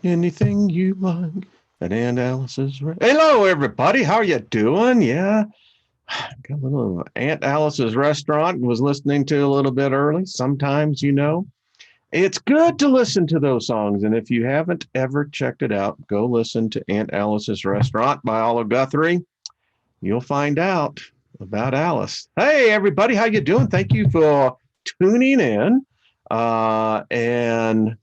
Anything you like at Aunt Alice's. Hello, everybody. How are you doing? Yeah, got a little Aunt Alice's restaurant. Was listening to a little bit early. Sometimes, it's good to listen to those songs. And if you haven't ever checked it out, go listen to Aunt Alice's Restaurant by Olive Guthrie. You'll find out about Alice. Hey, everybody. How you doing? Thank you for tuning in and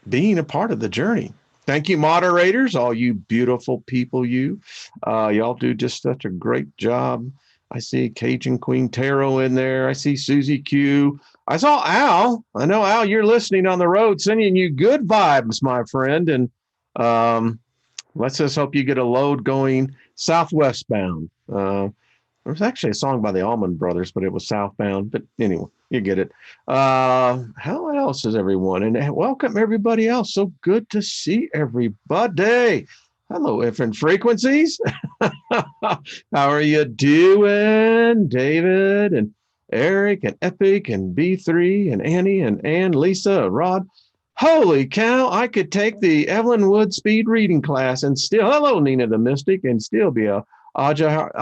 being a part of the journey. Thank you, moderators, all you beautiful people. Y'all do just such a great job. I see Cajun Queen Tarot in there. I see Susie Q. I saw Al. I know, Al, you're listening on the road, sending you good vibes, my friend. And let's just hope you get a load going southwest bound. There was actually a song by the Allman Brothers, but it was southbound. But anyway, you get it. How else is everyone? And welcome everybody else. So good to see everybody. Hello, different frequencies. How are you doing, David and Eric and Epic and B3 and Annie and Ann, Lisa, Rod? Holy cow, I could take the Evelyn Wood speed reading class and still, hello, Nina the Mystic, and still be a Ajahara,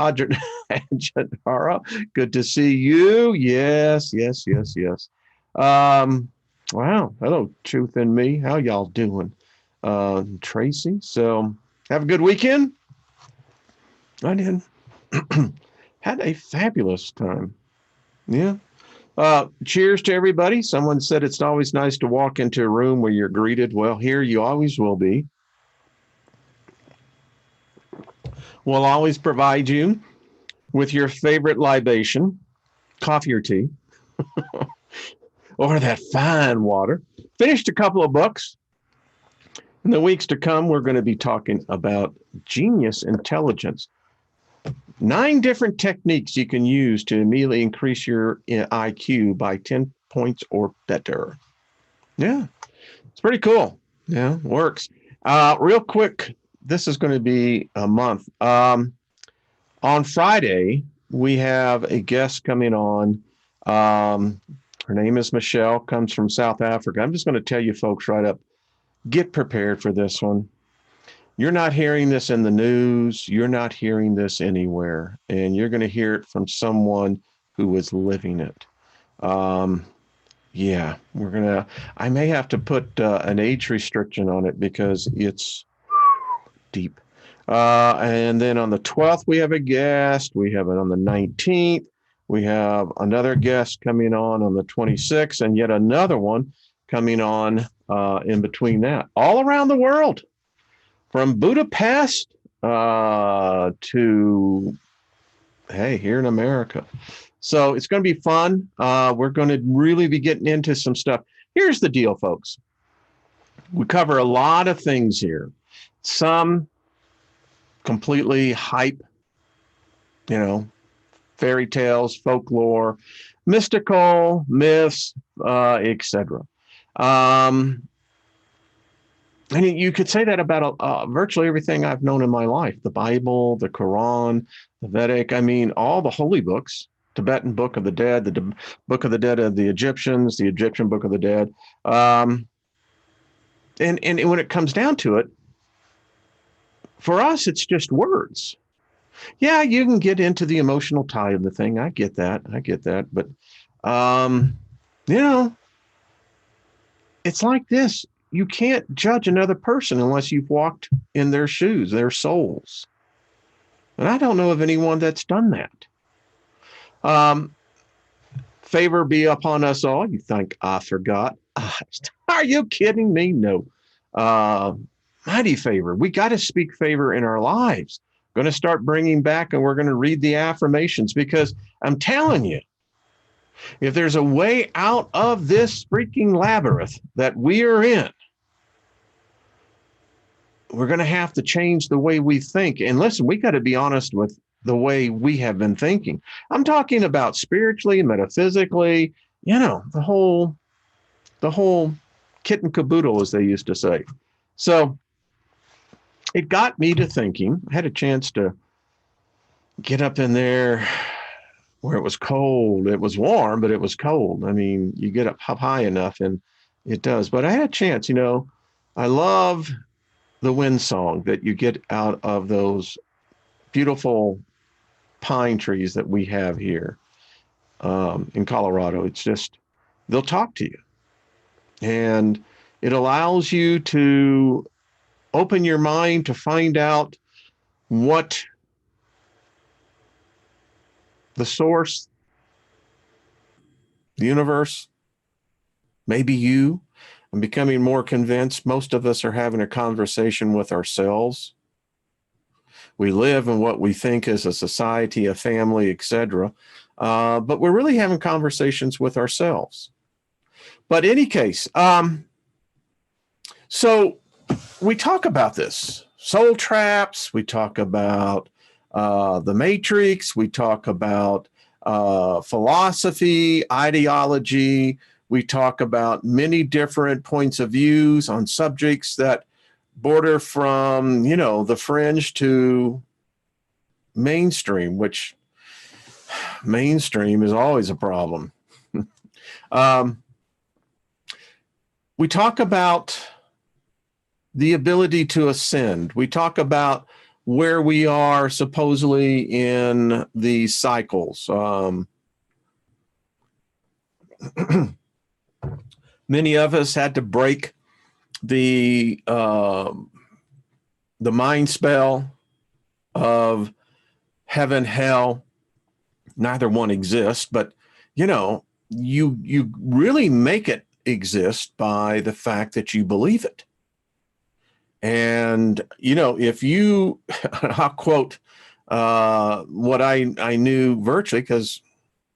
good to see you. Yes. Wow. Hello, Truth in Me. How y'all doing? Tracy. So have a good weekend. I did. Had a fabulous time. Yeah. Cheers to everybody. Someone said it's always nice to walk into a room where you're greeted. Well, here you always will be. We'll always provide you with your favorite libation, coffee or tea, or that fine water. Finished a couple of books. In the weeks to come, we're going to be talking about genius intelligence. 9 different techniques you can use to immediately increase your IQ by 10 points or better. Yeah, it's pretty cool. Yeah, works. Real quick, this is going to be a month. On Friday, we have a guest coming on. Her name is Michelle, comes from South Africa. I'm just going to tell you folks right up, get prepared for this one. You're not hearing this in the news. You're not hearing this anywhere. And you're going to hear it from someone who is living it. Yeah, I may have to put an age restriction on it because it's deep. And then on the 12th, we have a guest. We have it on the 19th. We have another guest coming on the 26th, and yet another one coming on in between that. All around the world, from Budapest to, hey, here in America. So it's going to be fun. We're going to really be getting into some stuff. Here's the deal, folks. We cover a lot of things here. Some completely hype, fairy tales, folklore, mystical, myths, etc. And you could say that about virtually everything I've known in my life: the Bible, the Quran, the Vedic. I mean, all the holy books, Tibetan Book of the Dead, the Book of the Dead of the Egyptians, the Egyptian Book of the Dead. And when it comes down to it, for us, it's just words. Yeah, you can get into the emotional tie of the thing. I get that. But, it's like this. You can't judge another person unless you've walked in their shoes, their souls. And I don't know of anyone that's done that. Favor be upon us all. You think I forgot? Are you kidding me? No. Mighty favor. We got to speak favor in our lives. Going to start bringing back, and we're going to read the affirmations, because I'm telling you, if there's a way out of this freaking labyrinth that we are in, we're going to have to change the way we think. And listen, we got to be honest with the way we have been thinking. I'm talking about spiritually, metaphysically, the whole kit and caboodle, as they used to say. So it got me to thinking. I had a chance to get up in there where it was cold. It was warm, but it was cold. I mean, you get up high enough and it does. But I had a chance, I love the wind song that you get out of those beautiful pine trees that we have here in Colorado. It's just, they'll talk to you. And it allows you to open your mind to find out what the source, the universe, maybe you. I'm becoming more convinced most of us are having a conversation with ourselves. We live in what we think is a society, a family, etc. But we're really having conversations with ourselves. But in any case, so we talk about this soul traps. We talk about the Matrix. We talk about philosophy, ideology. We talk about many different points of views on subjects that border from, the fringe to mainstream, which mainstream is always a problem. We talk about the ability to ascend. We talk about where we are supposedly in these cycles. Many of us had to break the mind spell of heaven, hell. Neither one exists, but you really make it exist by the fact that you believe it. And if you, I'll quote what I knew virtually, because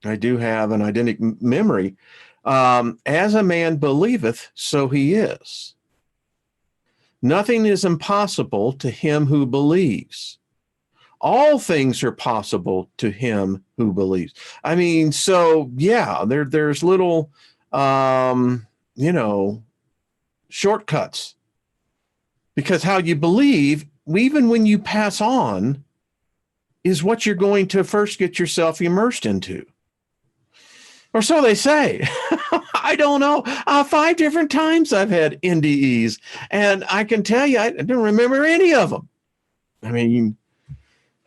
I do have an eidetic memory. As a man believeth, so he is. Nothing is impossible to him who believes. All things are possible to him who believes. I mean, so yeah, there's little, shortcuts, because how you believe, even when you pass on, is what you're going to first get yourself immersed into. Or so they say. I don't know. 5 different times I've had NDEs, and I can tell you, I don't remember any of them. I mean,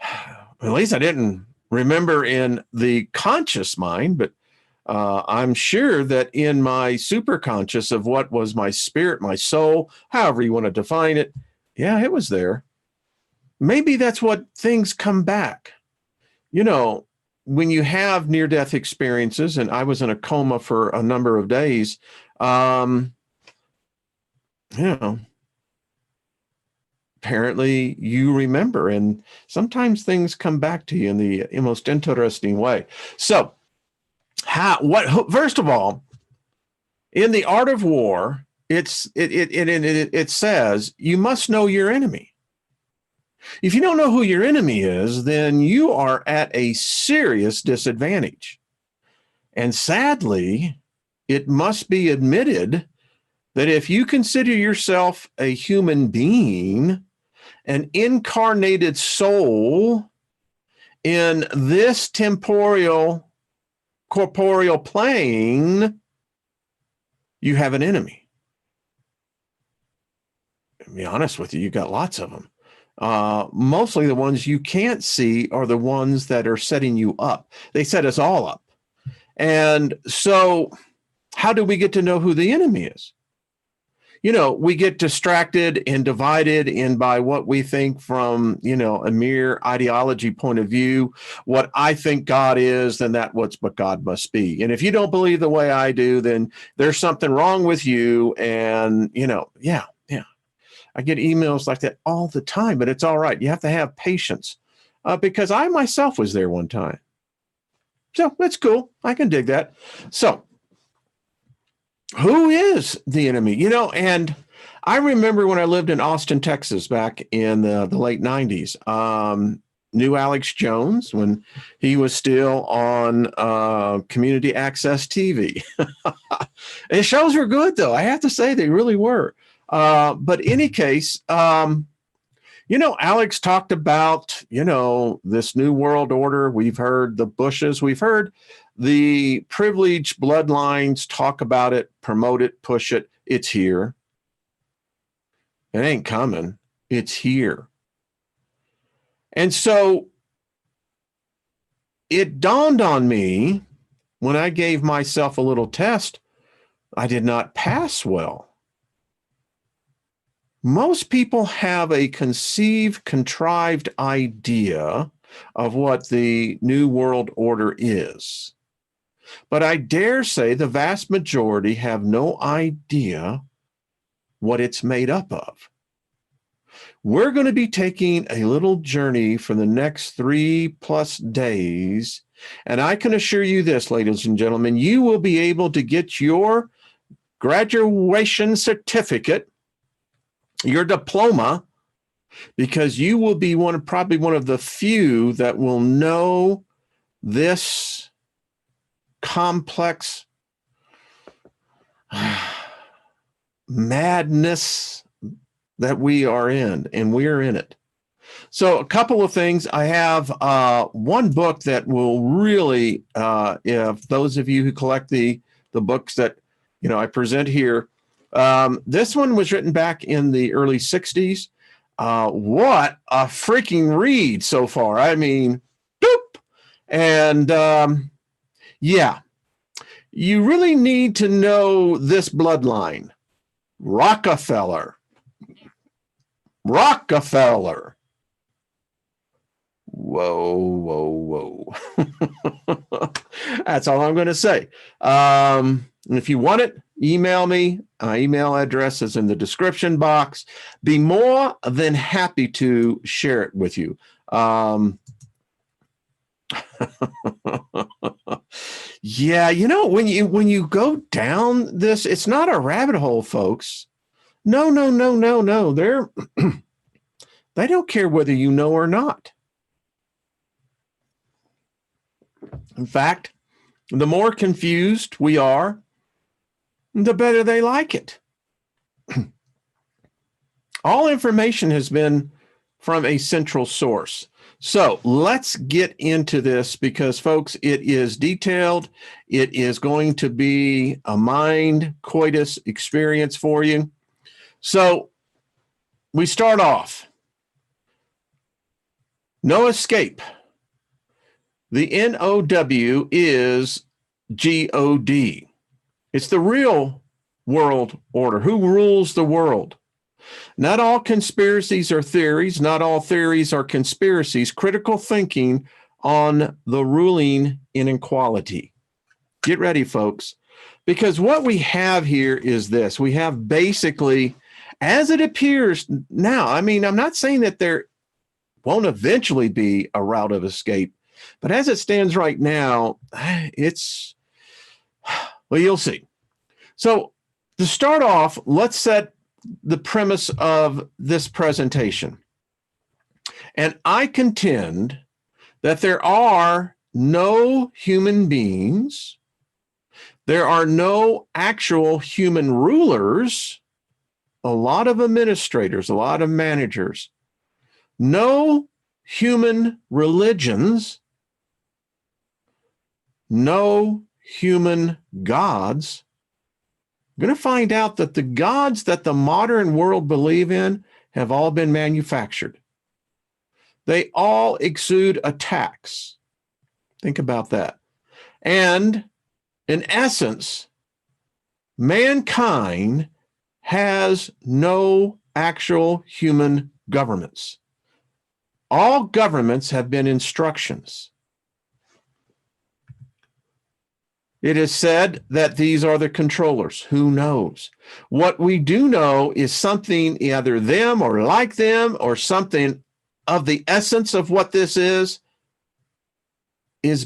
at least I didn't remember in the conscious mind, but I'm sure that in my superconscious of what was my spirit, my soul, however you want to define it, yeah, it was there. Maybe that's what things come back. When you have near-death experiences, and I was in a coma for a number of days, apparently you remember, and sometimes things come back to you in the most interesting way. So, first of all, in the art of war, it says you must know your enemy. If you don't know who your enemy is, then you are at a serious disadvantage. And sadly, it must be admitted that if you consider yourself a human being, an incarnated soul in this corporeal plane, you have an enemy. To be honest with you, you got lots of them. Mostly the ones you can't see are the ones that are setting you up. They set us all up. And so how do we get to know who the enemy is? We get distracted and divided in by what we think from, a mere ideology point of view. What I think God is, then that's what God must be. And if you don't believe the way I do, then there's something wrong with you. And, yeah. I get emails like that all the time, but it's all right. You have to have patience because I myself was there one time. So that's cool. I can dig that. So who is the enemy? And I remember when I lived in Austin, Texas, back in the late 90s, knew Alex Jones when he was still on community access TV. His shows were good, though. I have to say they really were. But in any case, Alex talked about, this new world order. We've heard the Bushes. We've heard the privileged bloodlines talk about it, promote it, push it. It's here. It ain't coming. It's here. And so it dawned on me when I gave myself a little test, I did not pass well. Most people have a contrived idea of what the New World Order is. But I dare say the vast majority have no idea what it's made up of. We're going to be taking a little journey for the next 3+ days. And I can assure you this, ladies and gentlemen, you will be able to get your graduation certificate, your diploma, because you will be probably one of the few that will know this complex madness that we are in, and we're in it. So a couple of things. I have one book that will really, if those of you who collect the books that I present here, this one was written back in the early 60s. What a freaking read so far. I mean, boop. And yeah, you really need to know this bloodline. Rockefeller. Whoa. That's all I'm going to say. And if you want it, email me. My email address is in the description box. Be more than happy to share it with you. Yeah, when you go down this, it's not a rabbit hole, folks. No. They don't care whether you know or not. In fact, the more confused we are, the better they like it. All information has been from a central source. So let's get into this because, folks, it is detailed. It is going to be a mind coitus experience for you. So we start off. No escape. The NWO is G.O.D. It's the real world order. Who rules the world? Not all conspiracies are theories. Not all theories are conspiracies. Critical thinking on the ruling inequality. Get ready, folks, because what we have here is this. We have basically, as it appears now, I mean, I'm not saying that there won't eventually be a route of escape, but as it stands right now, it's, well, you'll see. So to start off, let's set the premise of this presentation. And I contend that there are no human beings, there are no actual human rulers, a lot of administrators, a lot of managers, no human religions, no human gods. I'm going to find out that the gods that the modern world believe in have all been manufactured. They all exude attacks. Think about that. And in essence, mankind has no actual human governments. All governments have been instructions. It is said that these are the controllers. Who knows? What we do know is something either them or like them or something of the essence of what this is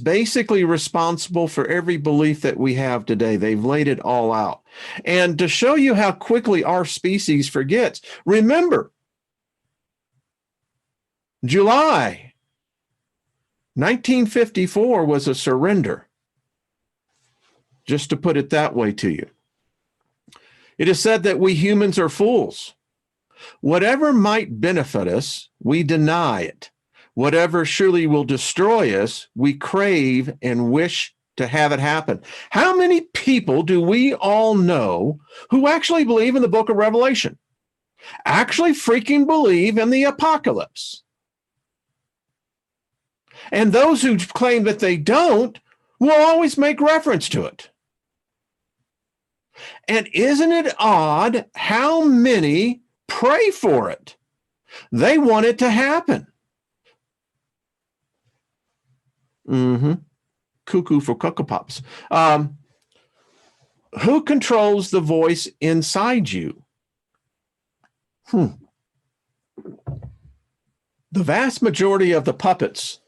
basically responsible for every belief that we have today. They've laid it all out. And to show you how quickly our species forgets, remember, July 1954 was a surrender. Just to put it that way to you. It is said that we humans are fools. Whatever might benefit us, we deny it. Whatever surely will destroy us, we crave and wish to have it happen. How many people do we all know who actually believe in the book of Revelation? actually freaking believe in the apocalypse. And those who claim that they don't will always make reference to it. And isn't it odd how many pray for it? They want it to happen. Cuckoo for Cocoa Pops. Who controls the voice inside you? The vast majority of the puppets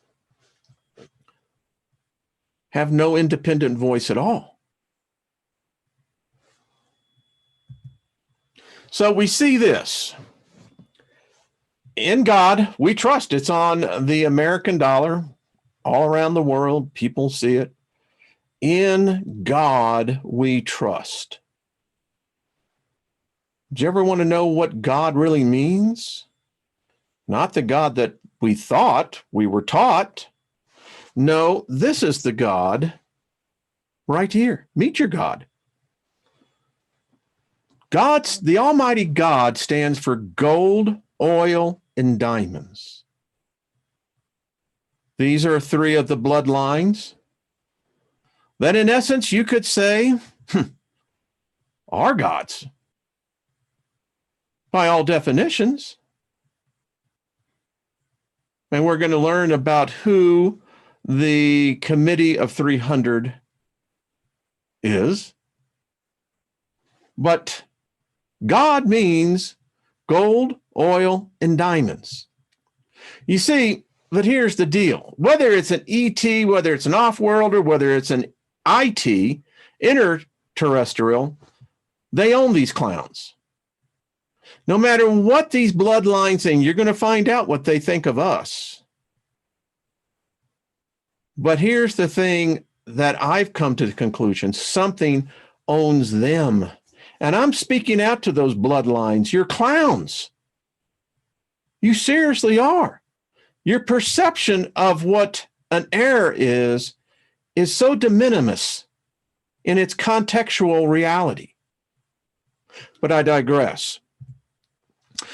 have no independent voice at all. So we see this. In God, we trust. It's on the American dollar all around the world. People see it. In God, we trust. Do you ever want to know what God really means? Not the God that we thought we were taught. No, this is the God right here. Meet your God. The Almighty God stands for gold, oil, and diamonds. These are three of the bloodlines that, in essence, you could say are gods by all definitions. And we're going to learn about who the Committee of 300 is. But God means gold, oil, and diamonds. You see, but here's the deal. Whether it's an ET, whether it's an off-worlder, whether it's an IT, interterrestrial, they own these clowns. No matter what these bloodlines think, you're going to find out what they think of us. But here's the thing that I've come to the conclusion. Something owns them. And I'm speaking out to those bloodlines. You're clowns. You seriously are. Your perception of what an error is so de minimis in its contextual reality. But I digress.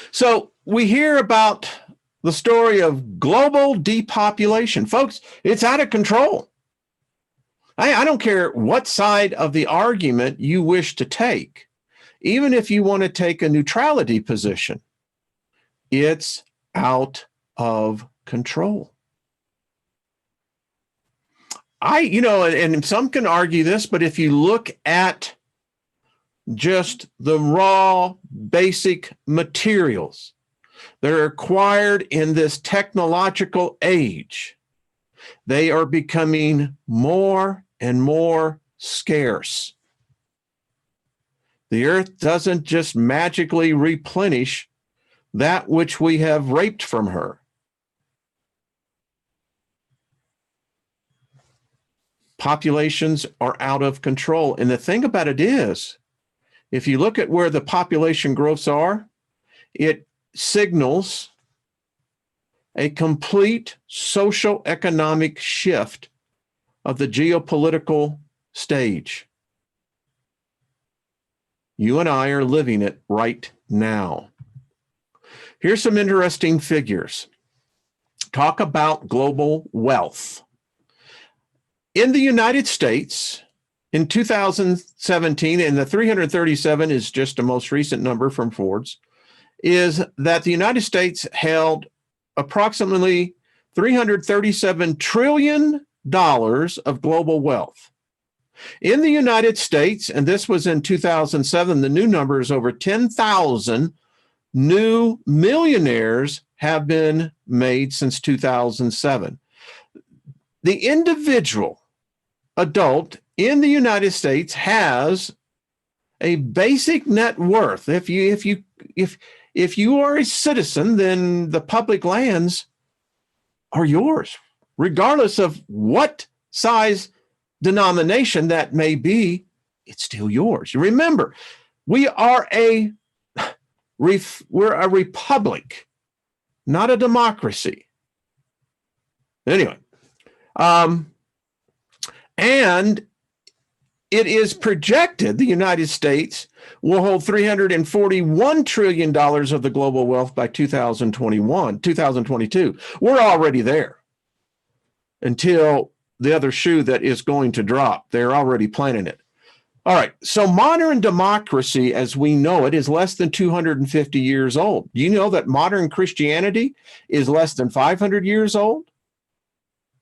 So we hear about the story of global depopulation. Folks, it's out of control. I don't care what side of the argument you wish to take. Even if you want to take a neutrality position, it's out of control. And some can argue this, but if you look at just the raw, basic materials that are acquired in this technological age, they are becoming more and more scarce. The earth doesn't just magically replenish that which we have raped from her. Populations are out of control. And the thing about it is, if you look at where the population growths are, it signals a complete social economic shift of the geopolitical stage. You and I are living it right now. Here's some interesting figures. Talk about global wealth. In the United States, in 2017, and the 337 is just the most recent number from Forbes, is that the United States held approximately $337 trillion of global wealth. In the United States, and this was in 2007, the new number is over 10,000 new millionaires have been made since 2007. The individual adult in the United States has a basic net worth. If you are a citizen, then the public lands are yours, regardless of what size denomination that may be. It's still yours. Remember, we're a republic, not a democracy. Anyway, and it is projected, the United States, will hold $341 trillion of the global wealth by 2022. We're already there until the other shoe that is going to drop. They're already planning it. All right, so modern democracy as we know it is less than 250 years old. Do you know that modern Christianity is less than 500 years old?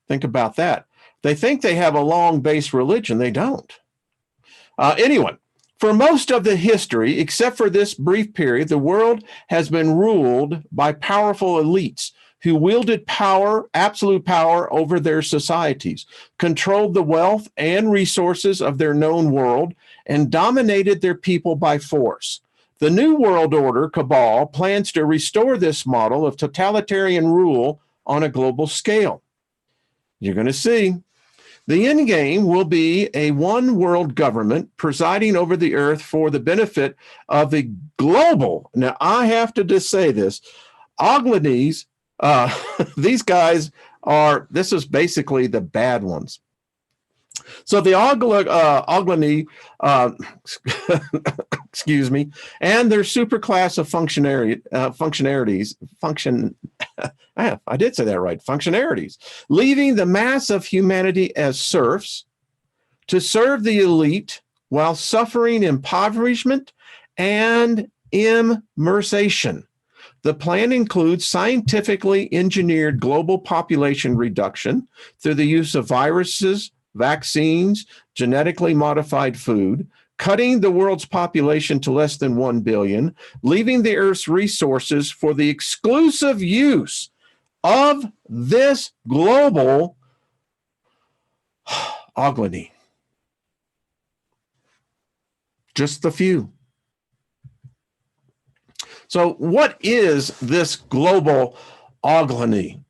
Think about that. They think they have a long base religion. They don't. Anyway, for most of the history, except for this brief period, the world has been ruled by powerful elites who wielded power, absolute power over their societies, controlled the wealth and resources of their known world, and dominated their people by force. The New World Order cabal plans to restore this model of totalitarian rule on a global scale. You're going to see. The end game will be a one world government presiding over the earth for the benefit of the global. Now, I have to just say this. Oglanese, these guys are, this is basically the bad ones. So the Oglani, excuse me, and their superclass of I did say that right, functionarities, leaving the mass of humanity as serfs to serve the elite while suffering impoverishment and immersation. The plan includes scientifically engineered global population reduction through the use of viruses, vaccines, genetically modified food, cutting the world's population to less than 1 billion, leaving the Earth's resources for the exclusive use of this global Oglani. Just the few. So what is this global Oglani?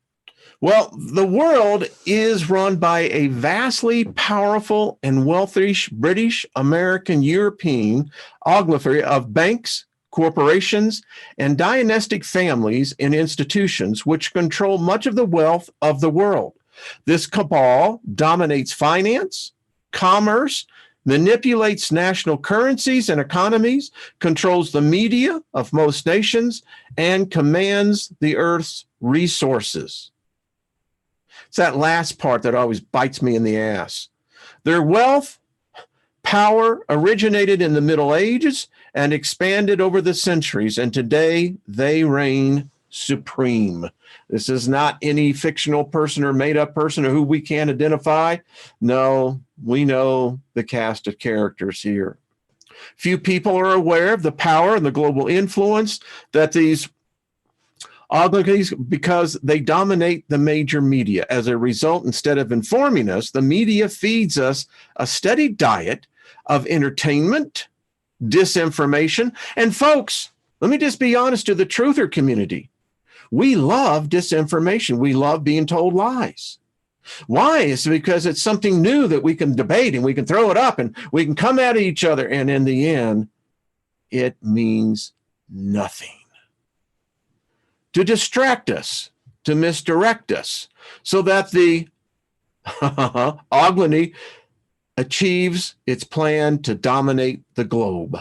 Well, the world is run by a vastly powerful and wealthy British, American, European oligarchy of banks, corporations, and dynastic families and institutions which control much of the wealth of the world. This cabal dominates finance, commerce, manipulates national currencies and economies, controls the media of most nations, and commands the earth's resources. It's that last part that always bites me in the ass. Their wealth, power originated in the Middle Ages and expanded over the centuries, and today they reign supreme. This is not any fictional person or made-up person or who we can't identify. No, we know the cast of characters here. Few people are aware of the power and the global influence that these oligarchies, because they dominate the major media. As a result, instead of informing us, the media feeds us a steady diet of entertainment, disinformation, and folks, let me just be honest to the truther community. We love disinformation. We love being told lies. Why? It's because it's something new that we can debate and we can throw it up and we can come at each other. And in the end, it means nothing. To distract us, to misdirect us, so that the Oglani achieves its plan to dominate the globe.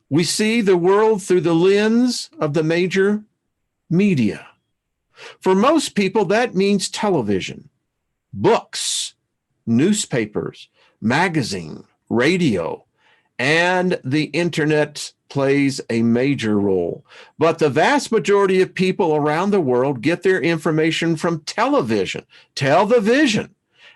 We see the world through the lens of the major media. For most people, that means television, books, newspapers, magazine, radio, and the internet plays a major role. But the vast majority of people around the world get their information from television.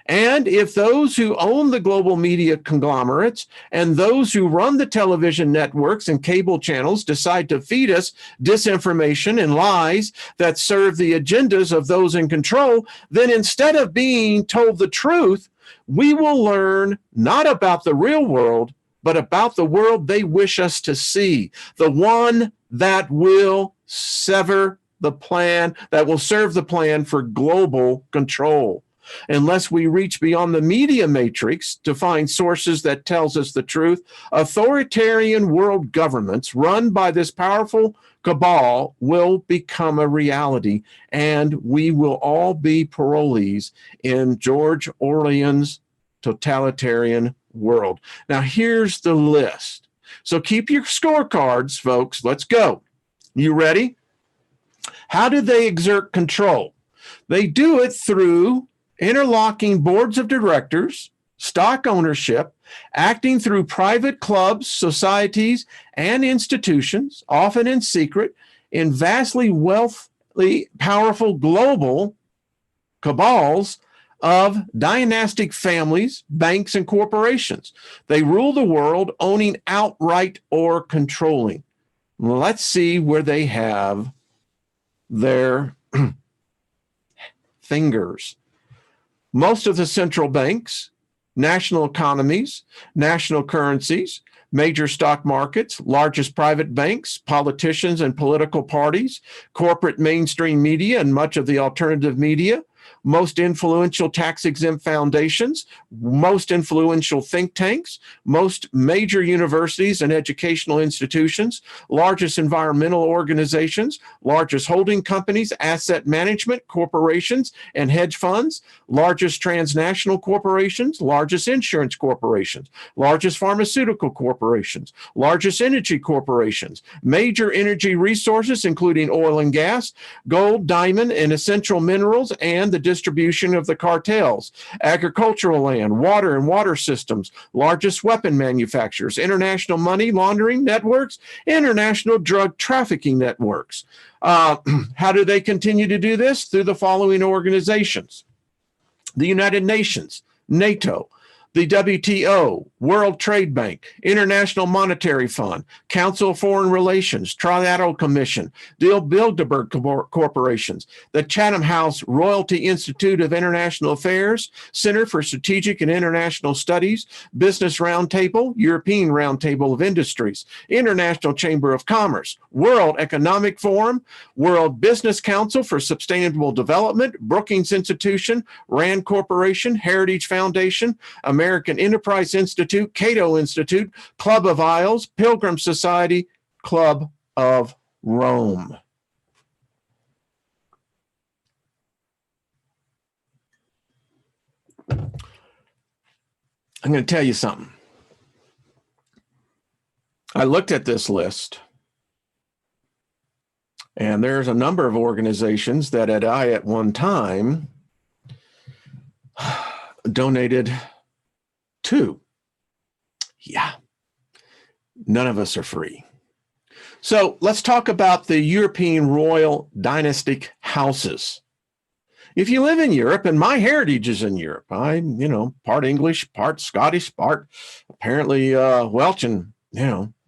And if those who own the global media conglomerates and those who run the television networks and cable channels decide to feed us disinformation and lies that serve the agendas of those in control, then instead of being told the truth, we will learn not about the real world, but about the world they wish us to see, the one that will sever the plan, that will serve the plan for global control. Unless we reach beyond the media matrix to find sources that tells us the truth, authoritarian world governments run by this powerful cabal will become a reality, and we will all be parolees in George Orwell's totalitarian world. Now, here's the list. So keep your scorecards, folks. Let's go. You ready? How do they exert control? They do it through interlocking boards of directors, stock ownership, acting through private clubs, societies, and institutions, often in secret, in vastly wealthy, powerful global cabals of dynastic families, banks, and corporations. They rule the world, owning outright or controlling. Let's see where they have their fingers. Most of the central banks, national economies, national currencies, major stock markets, largest private banks, politicians and political parties, corporate mainstream media and much of the alternative media, most influential tax-exempt foundations, most influential think tanks, most major universities and educational institutions, largest environmental organizations, largest holding companies, asset management corporations and hedge funds, largest transnational corporations, largest insurance corporations, largest pharmaceutical corporations, largest energy corporations, major energy resources, including oil and gas, gold, diamond, and essential minerals, and the distribution of the cartels, agricultural land, water and water systems, largest weapon manufacturers, international money laundering networks, international drug trafficking networks. How do they continue to do this? Through the following organizations: the United Nations, NATO, the WTO, World Trade Bank, International Monetary Fund, Council of Foreign Relations, Trilateral Commission, Bilderberg Corporations, the Chatham House Royalty Institute of International Affairs, Center for Strategic and International Studies, Business Roundtable, European Roundtable of Industries, International Chamber of Commerce, World Economic Forum, World Business Council for Sustainable Development, Brookings Institution, Rand Corporation, Heritage Foundation, American Enterprise Institute, Cato Institute, Club of Isles, Pilgrim Society, Club of Rome. I'm going to tell you something. I looked at this list, and there's a number of organizations that I at one time donated to. Yeah, none of us are free. So let's talk about the European royal dynastic houses. If you live in Europe, and my heritage is in Europe, I'm, part English, part Scottish, part apparently Welsh, and,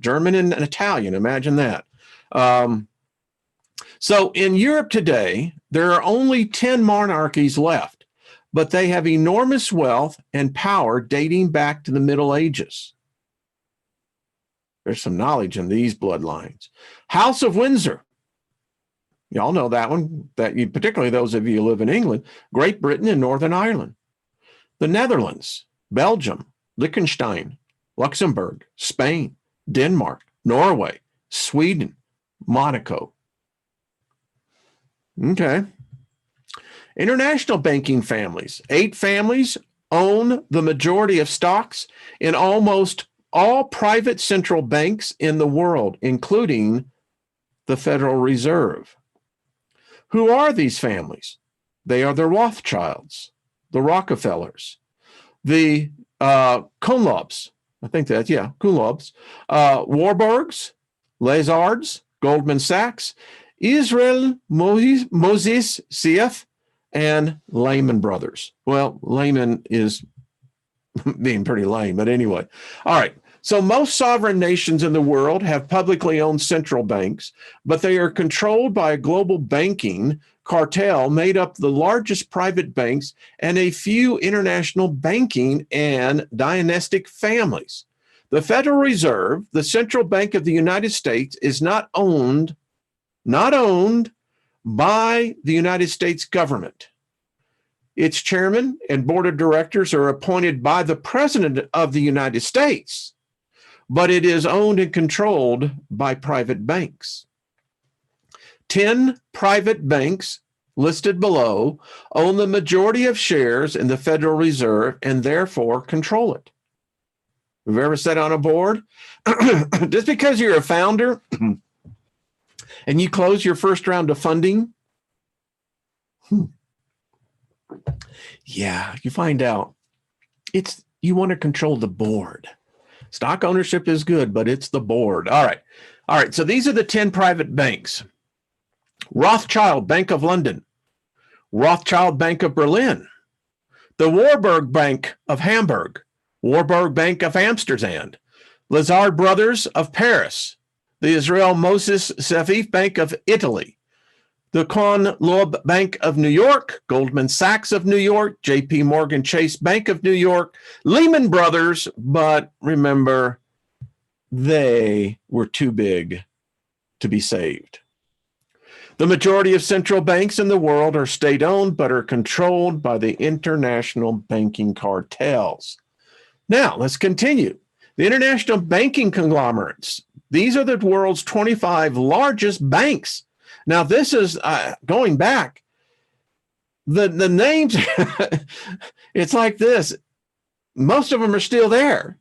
German and Italian. Imagine that. So in Europe today, there are only 10 monarchies left, but they have enormous wealth and power dating back to the Middle Ages. There's some knowledge in these bloodlines. House of Windsor. Y'all know that one, particularly those of you who live in England, Great Britain and Northern Ireland. The Netherlands, Belgium, Liechtenstein, Luxembourg, Spain, Denmark, Norway, Sweden, Monaco. Okay. International banking families. 8 families own the majority of stocks in almost all private central banks in the world, including the Federal Reserve. Who are these families? They are the Rothschilds, the Rockefellers, the Kuhnlobs, Kuhnlobs, Warburgs, Lazards, Goldman Sachs, Israel Moses Sieff, and Lehman Brothers. Well, Lehman is being pretty lame, but anyway. All right. So most sovereign nations in the world have publicly owned central banks, but they are controlled by a global banking cartel made up the largest private banks and a few international banking and dynastic families. The Federal Reserve, the central bank of the United States, is not owned by the United States government. Its chairman and board of directors are appointed by the President of the United States, but it is owned and controlled by private banks. 10 private banks listed below own the majority of shares in the Federal Reserve and therefore control it. Have you ever sat on a board? Just because you're a founder and you close your first round of funding, yeah, you find out you want to control the board. Stock ownership is good, but it's the board. All right. So these are the 10 private banks. Rothschild Bank of London, Rothschild Bank of Berlin, the Warburg Bank of Hamburg, Warburg Bank of Amsterdam, Lazard Brothers of Paris, the Israel Moses Safif Bank of Italy, the Con Loeb Bank of New York, Goldman Sachs of New York, J.P. Morgan Chase Bank of New York, Lehman Brothers, but remember, they were too big to be saved. The majority of central banks in the world are state-owned, but are controlled by the international banking cartels. Now, let's continue. The international banking conglomerates. These are the world's 25 largest banks. Now, this is going back. The names, it's like this. Most of them are still there.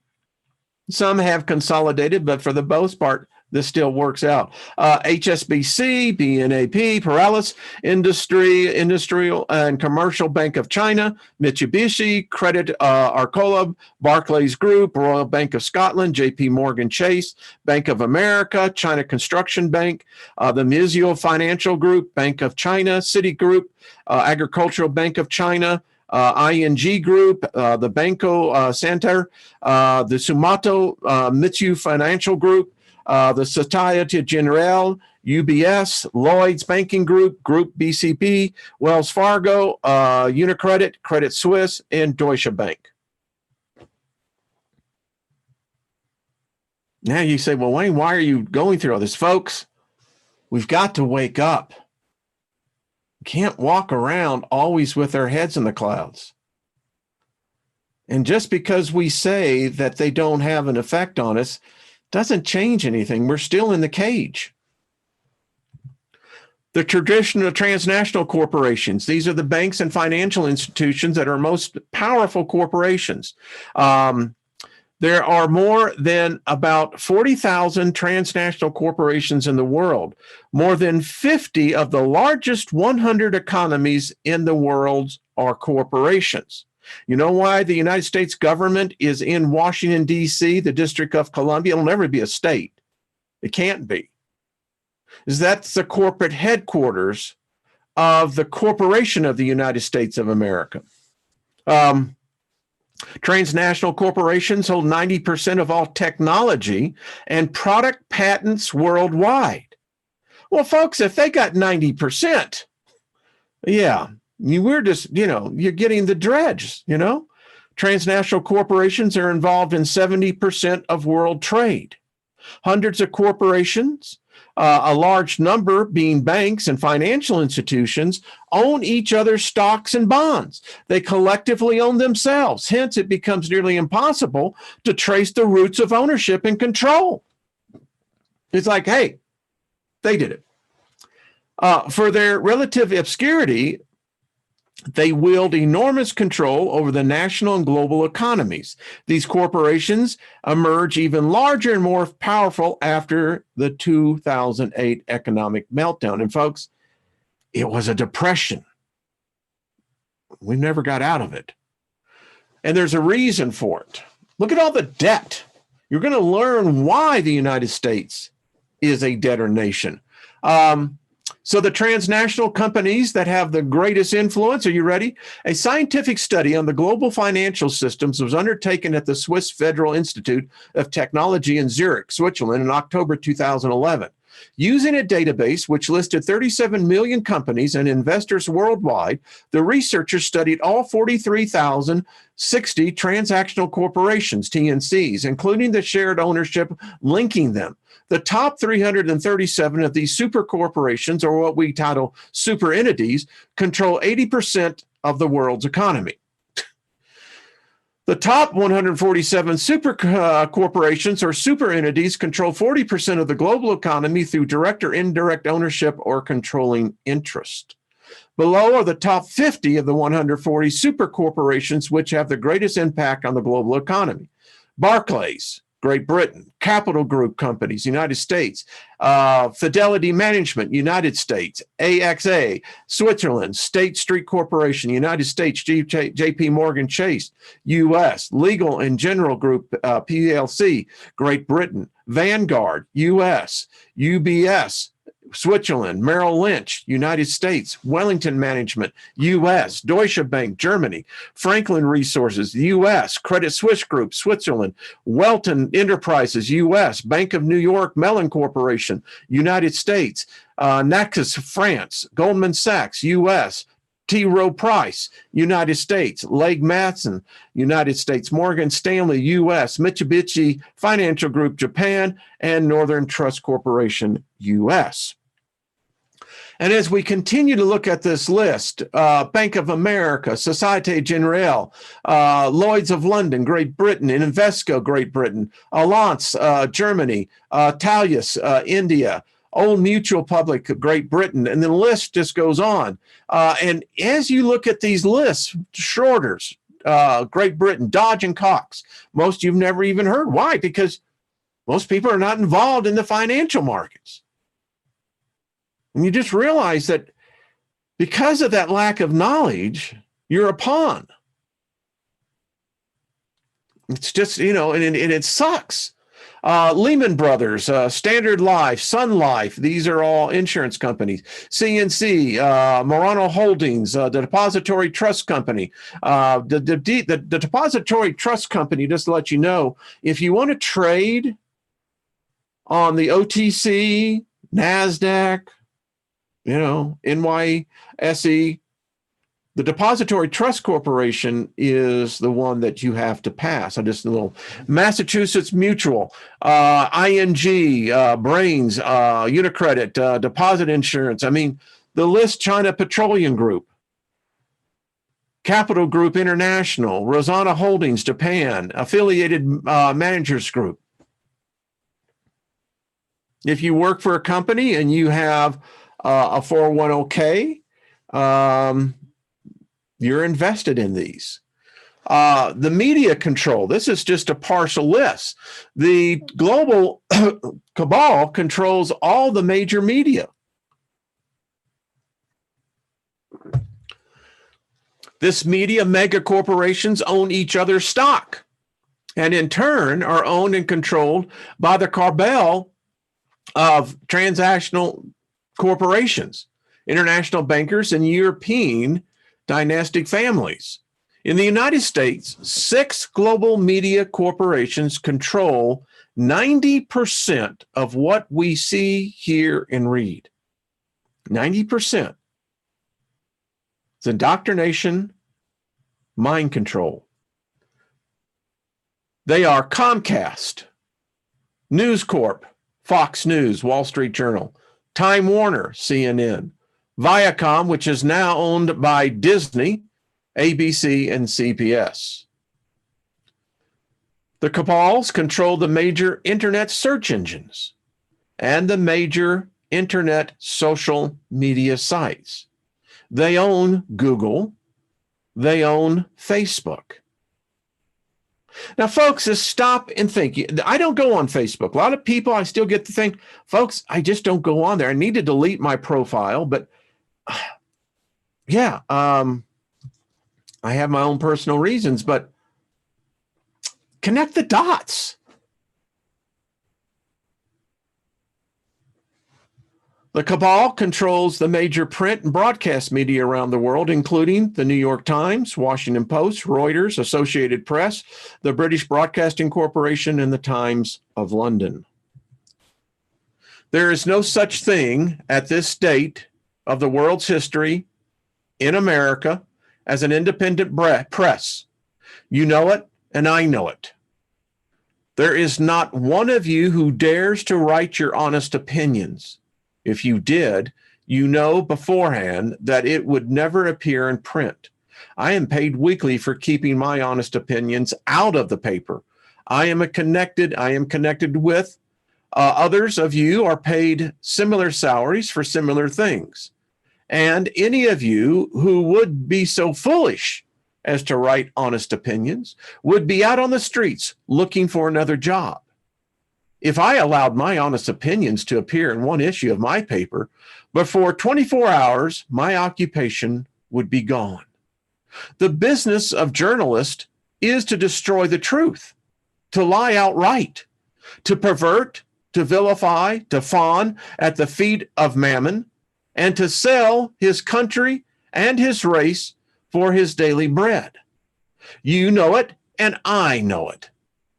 Some have consolidated, but for the most part, this still works out. HSBC, BNAP, Paralis, Industrial and Commercial Bank of China, Mitsubishi, Credit Arcola, Barclays Group, Royal Bank of Scotland, J.P. Morgan Chase, Bank of America, China Construction Bank, the Mizuho Financial Group, Bank of China, Citigroup, Agricultural Bank of China, ING Group, the Banco Santander, the Sumato Mitsui Financial Group, the Societe Generale, UBS, Lloyd's Banking Group, Group BCP, Wells Fargo, Unicredit, Credit Suisse, and Deutsche Bank. Now you say, well, Wayne, why are you going through all this? Folks, we've got to wake up. We can't walk around always with our heads in the clouds. And just because we say that they don't have an effect on us doesn't change anything. We're still in the cage. The traditional transnational corporations, these are the banks and financial institutions that are most powerful corporations. There are more than about 40,000 transnational corporations in the world. More than 50 of the largest 100 economies in the world are corporations. You know why the United States government is in Washington, D.C., the District of Columbia? It'll never be a state. It can't be. That's the corporate headquarters of the corporation of the United States of America. Transnational corporations hold 90% of all technology and product patents worldwide. Well, folks, if they got 90%, yeah, we're just, you're getting the dredge, Transnational corporations are involved in 70% of world trade. Hundreds of corporations, a large number being banks and financial institutions, own each other's stocks and bonds. They collectively own themselves. Hence, it becomes nearly impossible to trace the roots of ownership and control. It's like, hey, they did it. For their relative obscurity, they wield enormous control over the national and global economies. These corporations emerge even larger and more powerful after the 2008 economic meltdown. And folks, it was a depression. We never got out of it. And there's a reason for it. Look at all the debt. You're going to learn why the United States is a debtor nation. So the transnational companies that have the greatest influence, are you ready? A scientific study on the global financial systems was undertaken at the Swiss Federal Institute of Technology in Zurich, Switzerland in October 2011. Using a database which listed 37 million companies and investors worldwide, the researchers studied all 43,060 transactional corporations, TNCs, including the shared ownership linking them. The top 337 of these super corporations, or what we title super entities, control 80% of the world's economy. The top 147 super corporations or super entities control 40% of the global economy through direct or indirect ownership or controlling interest. Below are the top 50 of the 140 super corporations which have the greatest impact on the global economy. Barclays, Great Britain. Capital Group Companies, United States. Fidelity Management, United States. AXA, Switzerland. State Street Corporation, United States. JP Morgan Chase, U.S. Legal and General Group, PLC, Great Britain. Vanguard, U.S. UBS, Switzerland. Merrill Lynch, United States. Wellington Management, U.S. Deutsche Bank, Germany. Franklin Resources, U.S. Credit Suisse Group, Switzerland. Welton Enterprises, U.S. Bank of New York Mellon Corporation, United States. Nexus, France. Goldman Sachs, U.S. T. Rowe Price, United States. Legg Mason, United States. Morgan Stanley, U.S. Mitsubishi Financial Group, Japan. And Northern Trust Corporation, U.S. And as we continue to look at this list, Bank of America, Societe Generale, Lloyds of London, Great Britain, Invesco, Great Britain, Allianz, Germany, Thales, India, Old Mutual Public, Great Britain, and the list just goes on. And as you look at these lists, Schroders, Great Britain, Dodge and Cox, most you've never even heard. Why? Because most people are not involved in the financial markets. And you just realize that because of that lack of knowledge, you're a pawn. It's just, and it sucks. Lehman Brothers, Standard Life, Sun Life, these are all insurance companies. CNC, Morano Holdings, the Depository Trust Company. The Depository Trust Company, just to let you know, if you want to trade on the OTC, NASDAQ, NYSE, the Depository Trust Corporation is the one that you have to pass. Just a little Massachusetts Mutual, ING, Brains, Unicredit, Deposit Insurance. The list, China Petroleum Group, Capital Group International, Rosana Holdings, Japan, Affiliated Managers Group. If you work for a company and you have a 401k, you're invested in these. The media control, this is just a partial list. The global cabal controls all the major media. This media mega corporations own each other's stock and in turn are owned and controlled by the cabal of transnational corporations, international bankers, and European dynastic families. In the United States, 6 global media corporations control 90% of what we see, hear, and read. 90%. It's indoctrination, mind control. They are Comcast, News Corp, Fox News, Wall Street Journal, Time Warner, CNN, Viacom, which is now owned by Disney, ABC, and CBS. The cabals control the major internet search engines and the major internet social media sites. They own Google. They own Facebook. Now, folks, just stop and think. I don't go on Facebook. A lot of people, I still get to think, folks, I just don't go on there. I need to delete my profile, but yeah, I have my own personal reasons, but connect the dots. The cabal controls the major print and broadcast media around the world, including the New York Times, Washington Post, Reuters, Associated Press, the British Broadcasting Corporation, and the Times of London. There is no such thing at this date of the world's history in America as an independent press. You know it, and I know it. There is not one of you who dares to write your honest opinions. If you did, you know beforehand that it would never appear in print. I am paid weekly for keeping my honest opinions out of the paper. I am connected with others of you are paid similar salaries for similar things. And any of you who would be so foolish as to write honest opinions would be out on the streets looking for another job. If I allowed my honest opinions to appear in one issue of my paper, before 24 hours, my occupation would be gone. The business of journalists is to destroy the truth, to lie outright, to pervert, to vilify, to fawn at the feet of Mammon, and to sell his country and his race for his daily bread. You know it, and I know it.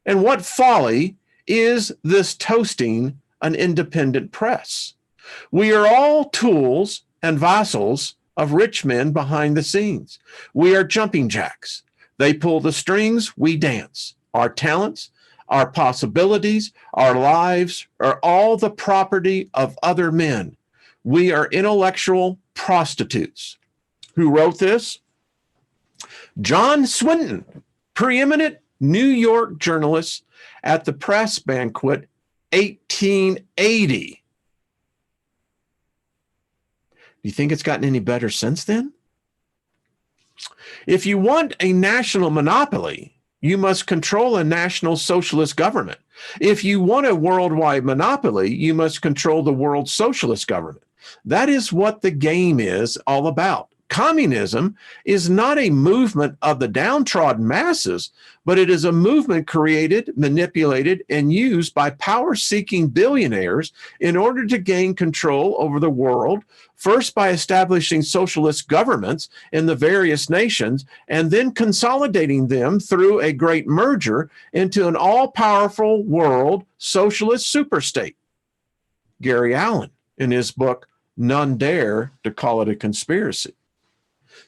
And what folly is this toasting an independent press? We are all tools and vassals of rich men behind the scenes. We are jumping jacks. They pull the strings, we dance. Our talents, our possibilities, our lives are all the property of other men. We are intellectual prostitutes. Who wrote this? John Swinton, preeminent New York journalist at the press banquet, 1880. Do you think it's gotten any better since then? If you want a national monopoly, you must control a national socialist government. If you want a worldwide monopoly, you must control the world socialist government. That is what the game is all about. Communism is not a movement of the downtrodden masses, but it is a movement created, manipulated, and used by power-seeking billionaires in order to gain control over the world, first by establishing socialist governments in the various nations, and then consolidating them through a great merger into an all-powerful world socialist superstate. Gary Allen, in his book, None Dare to Call It a Conspiracy.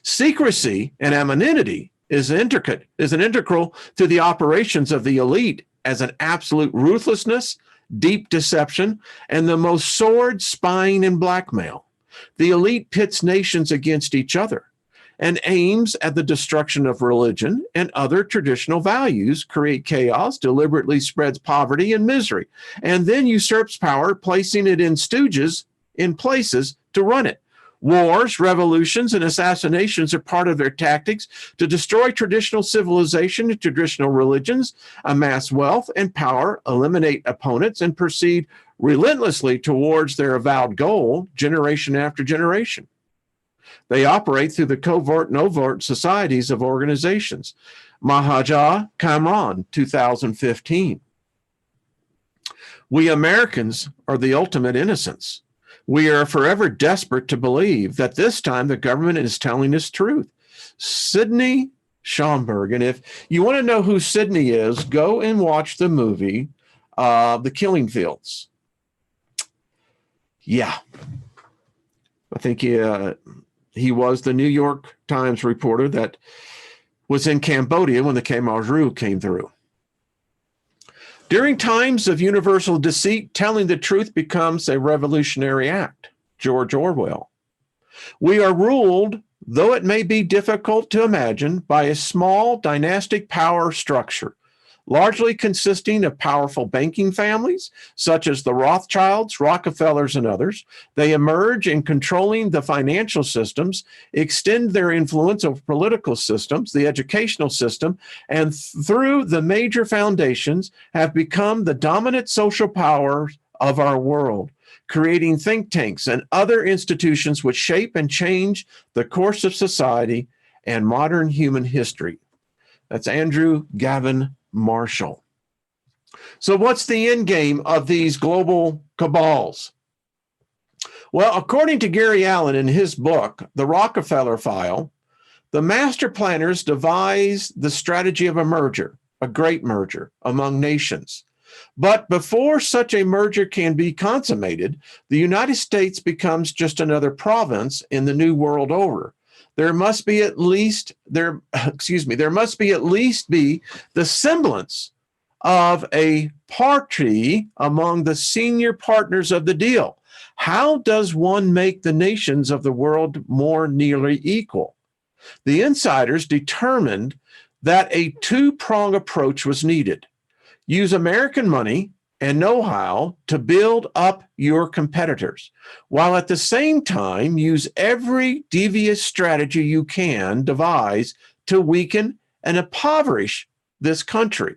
Secrecy and anonymity is integral to the operations of the elite as an absolute ruthlessness, deep deception, and the most sordid spying and blackmail. The elite pits nations against each other and aims at the destruction of religion and other traditional values, create chaos, deliberately spreads poverty and misery, and then usurps power, placing it in stooges in places to run it. Wars, revolutions, and assassinations are part of their tactics to destroy traditional civilization and traditional religions, amass wealth and power, eliminate opponents, and proceed relentlessly towards their avowed goal, generation after generation. They operate through the covert and overt societies of organizations. Mahaja Kamran, 2015. We Americans are the ultimate innocents. We are forever desperate to believe that this time the government is telling us truth. Sidney Schomburg. And if you want to know who Sidney is, go and watch the movie, The Killing Fields. Yeah. I think he was the New York Times reporter that was in Cambodia when the Khmer Rouge came through. During times of universal deceit, telling the truth becomes a revolutionary act. George Orwell. We are ruled, though it may be difficult to imagine, by a small dynastic power structure, largely consisting of powerful banking families, such as the Rothschilds, Rockefellers, and others. They emerge in controlling the financial systems, extend their influence over political systems, the educational system, and through the major foundations have become the dominant social powers of our world, creating think tanks and other institutions which shape and change the course of society and modern human history. That's Andrew Gavin Marshall. So what's the end game of these global cabals? Well, according to Gary Allen in his book, The Rockefeller File, the master planners devised the strategy of a merger, a great merger among nations. But before such a merger can be consummated, the United States becomes just another province in the new world order. There must be at least the semblance of a party among the senior partners of the deal. How does one make the nations of the world more nearly equal? The insiders determined that a two-pronged approach was needed. Use American money and know-how to build up your competitors, while at the same time use every devious strategy you can devise to weaken and impoverish this country.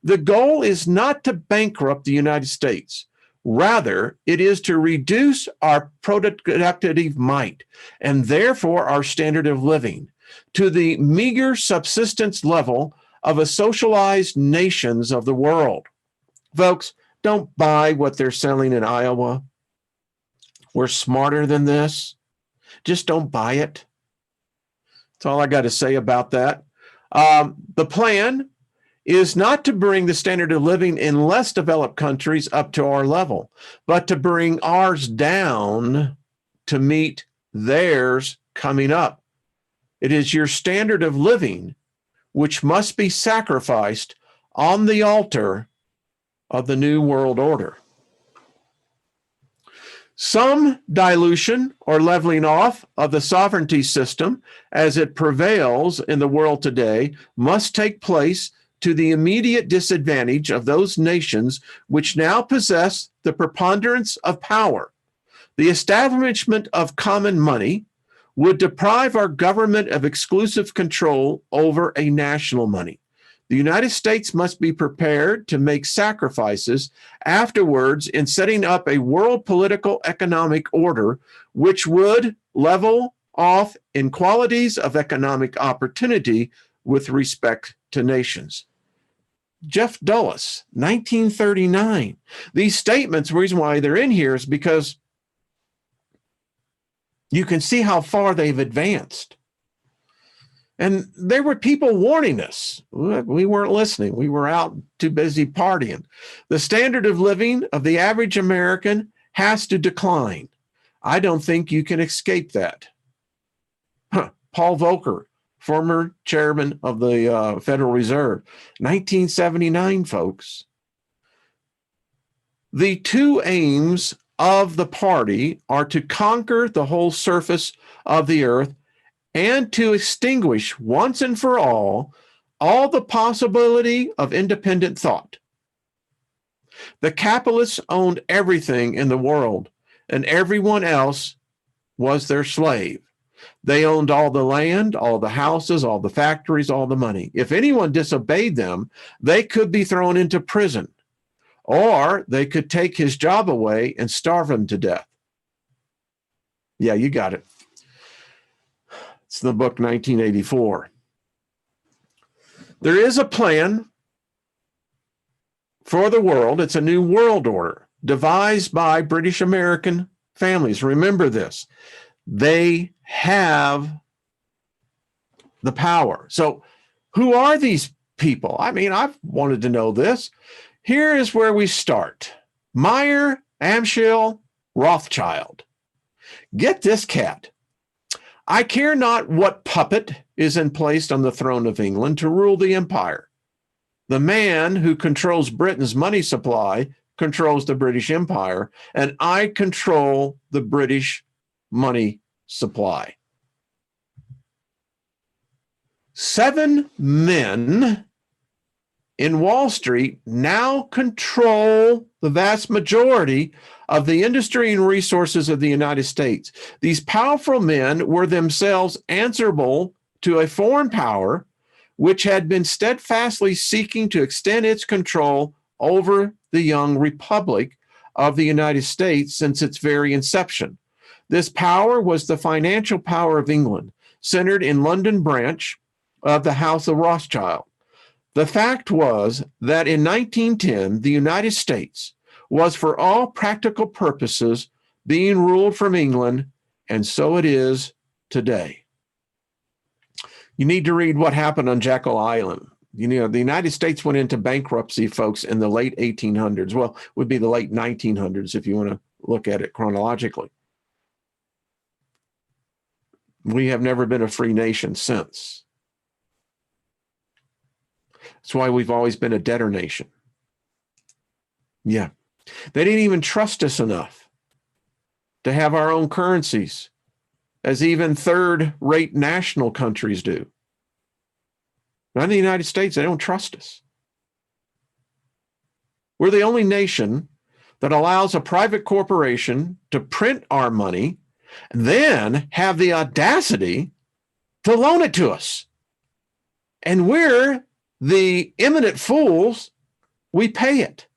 The goal is not to bankrupt the United States. Rather, it is to reduce our productive might and therefore our standard of living to the meager subsistence level of a socialized nations of the world. Folks, don't buy what they're selling in Iowa. We're smarter than this. Just don't buy it. That's all I got to say about that. The plan is not to bring the standard of living in less developed countries up to our level, but to bring ours down to meet theirs coming up. It is your standard of living which must be sacrificed on the altar of the New World Order. Some dilution or leveling off of the sovereignty system as it prevails in the world today must take place to the immediate disadvantage of those nations which now possess the preponderance of power. The establishment of common money would deprive our government of exclusive control over a national money. The United States must be prepared to make sacrifices afterwards in setting up a world political economic order which would level off inequalities of economic opportunity with respect to nations. Jeff Dulles, 1939. These statements, the reason why they're in here is because you can see how far they've advanced. And there were people warning us. We weren't listening. We were out too busy partying. The standard of living of the average American has to decline. I don't think you can escape that. Paul Volcker, former chairman of the Federal Reserve, 1979, folks. The two aims of the party are to conquer the whole surface of the earth and to extinguish once and for all the possibility of independent thought. The capitalists owned everything in the world, and everyone else was their slave. They owned all the land, all the houses, all the factories, all the money. If anyone disobeyed them, they could be thrown into prison, or they could take his job away and starve him to death. Yeah, you got it. It's the book 1984. There is a plan for the world. It's a new world order devised by British American families. Remember this. They have the power. So who are these people? I mean, I've wanted to know this. Here is where we start. Meyer, Amschel, Rothschild. Get this cat. I care not what puppet is placed on the throne of England to rule the empire. The man who controls Britain's money supply controls the British Empire, and I control the British money supply. 7 men in Wall Street now control the vast majority of the industry and resources of the United States. These powerful men were themselves answerable to a foreign power which had been steadfastly seeking to extend its control over the young republic of the United States since its very inception. This power was the financial power of England, centered in London branch of the House of Rothschild. The fact was that in 1910, the United States was for all practical purposes being ruled from England, and so it is today. You need to read what happened on Jekyll Island. You know, the United States went into bankruptcy, folks, in the late 1800s. Well, it would be the late 1900s if you want to look at it chronologically. We have never been a free nation since. That's why we've always been a debtor nation. Yeah. They didn't even trust us enough to have our own currencies, as even third-rate national countries do. Not in the United States, they don't trust us. We're the only nation that allows a private corporation to print our money and then have the audacity to loan it to us. And we're the eminent fools. We pay it.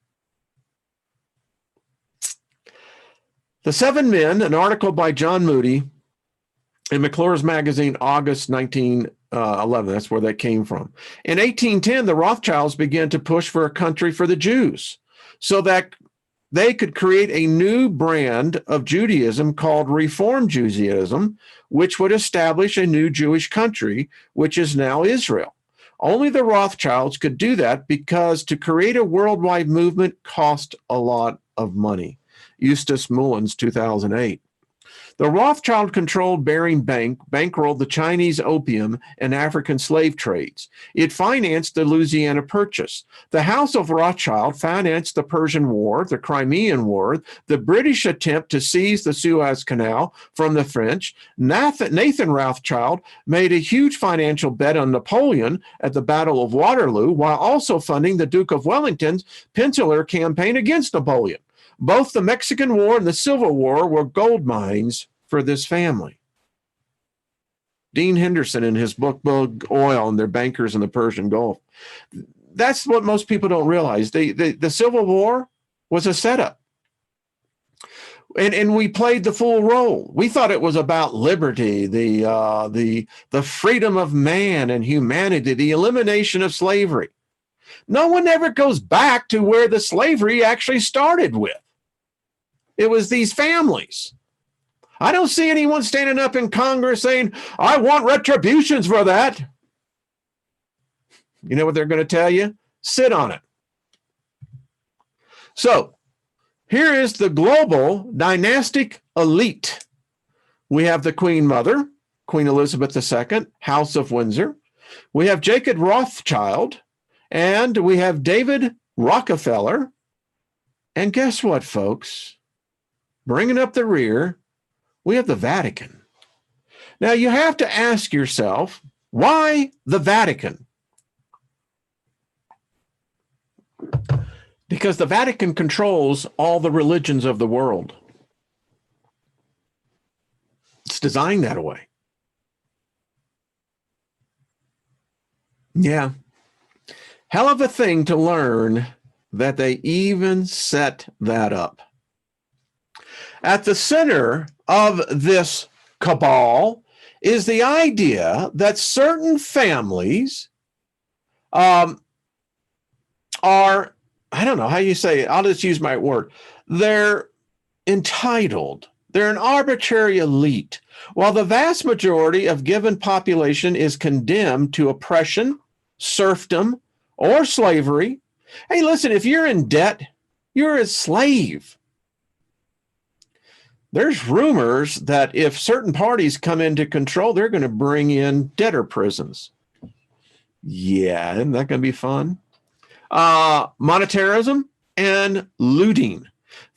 The Seven Men, an article by John Moody in McClure's magazine, August 1911. That's where that came from. In 1810, the Rothschilds began to push for a country for the Jews so that they could create a new brand of Judaism called Reform Judaism, which would establish a new Jewish country, which is now Israel. Only the Rothschilds could do that because to create a worldwide movement cost a lot of money. Eustace Mullins, 2008. The Rothschild-controlled Bering Bank bankrolled the Chinese opium and African slave trades. It financed the Louisiana Purchase. The House of Rothschild financed the Persian War, the Crimean War, the British attempt to seize the Suez Canal from the French. Nathan Rothschild made a huge financial bet on Napoleon at the Battle of Waterloo, while also funding the Duke of Wellington's Peninsular campaign against Napoleon. Both the Mexican War and the Civil War were gold mines for this family. Dean Henderson in his book, Oil, and their bankers in the Persian Gulf. That's what most people don't realize. The Civil War was a setup. And we played the full role. We thought it was about liberty, the freedom of man and humanity, the elimination of slavery. No one ever goes back to where the slavery actually started with. It was these families. I don't see anyone standing up in Congress saying, I want retributions for that. You know what they're going to tell you? Sit on it. So here is the global dynastic elite. We have the Queen Mother, Queen Elizabeth II, House of Windsor. We have Jacob Rothschild, and we have David Rockefeller. And guess what, folks? Bringing up the rear, we have the Vatican. Now, you have to ask yourself, why the Vatican? Because the Vatican controls all the religions of the world. It's designed that way. Yeah. Hell of a thing to learn that they even set that up. At the center of this cabal is the idea that certain families are, I don't know how you say it, I'll just use my word, they're entitled, they're an arbitrary elite, while the vast majority of given population is condemned to oppression, serfdom, or slavery. Hey, listen, if you're in debt, you're a slave. There's rumors that if certain parties come into control, they're going to bring in debtor prisons. Yeah, isn't that going to be fun? Monetarism and looting.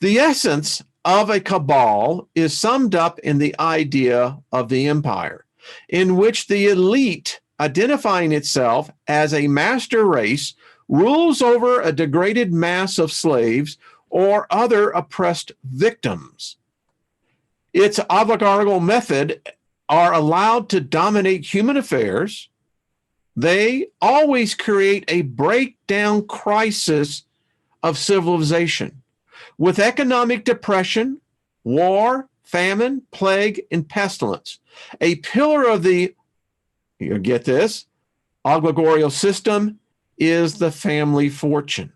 The essence of a cabal is summed up in the idea of the empire, in which the elite, identifying itself as a master race, rules over a degraded mass of slaves or other oppressed victims. Its oligarchical method are allowed to dominate human affairs. They always create a breakdown crisis of civilization with economic depression, war, famine, plague, and pestilence. A pillar of the, you get this, oligarchical system is the family fortune.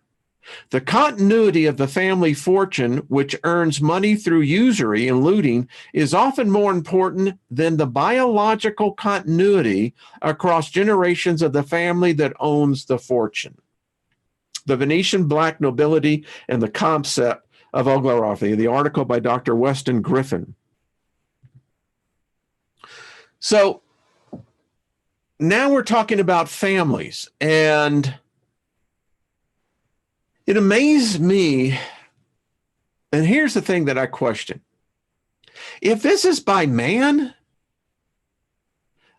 The continuity of the family fortune, which earns money through usury and looting, is often more important than the biological continuity across generations of the family that owns the fortune. The Venetian Black Nobility and the Concept of Oligarchy, the article by Dr. Weston Griffin. So now we're talking about families, and it amazed me, and here's the thing that I question. If this is by man,